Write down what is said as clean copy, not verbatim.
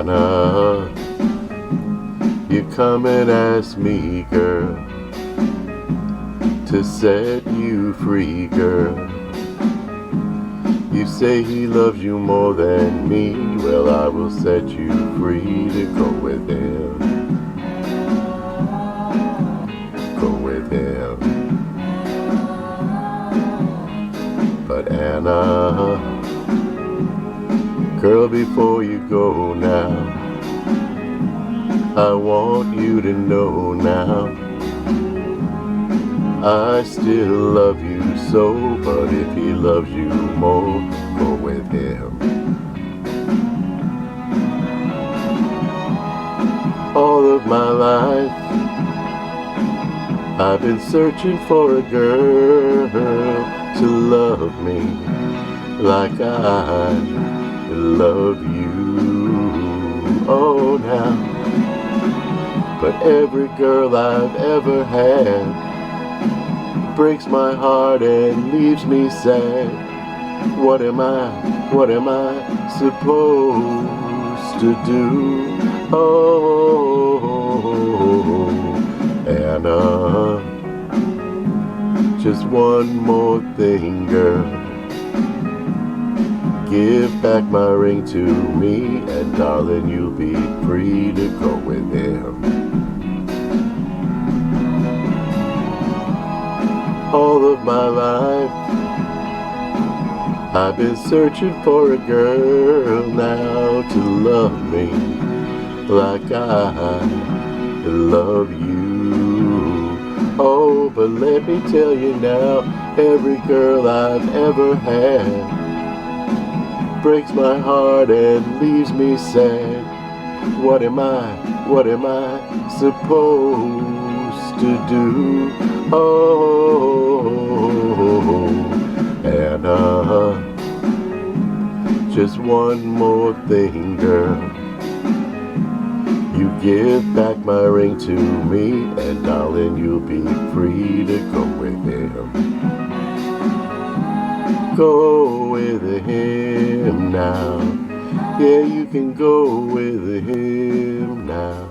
Anna, you come and ask me, girl, to set you free, girl. You say he loves you more than me. Well, I will set you free to go with him. Go with him. But Anna, girl, before you go now, I want you to know now, I still love you so, but if he loves you more, go with him. All of my life, I've been searching for a girl to love me like I love you. Oh, now, but every girl I've ever had breaks my heart and leaves me sad. What am I supposed to do? Oh, Anna, just one more thing, girl. Give back my ring to me, and darling, you'll be free to go with him. All of my life, I've been searching for a girl now to love me like I love you. Oh, but let me tell you now, every girl I've ever had breaks my heart and leaves me sad. What am I supposed to do? Oh, Anna, just one more thing, girl. You give back my ring to me, and darling, you'll be free to go with him. Go with him now. Yeah, you can go with him now.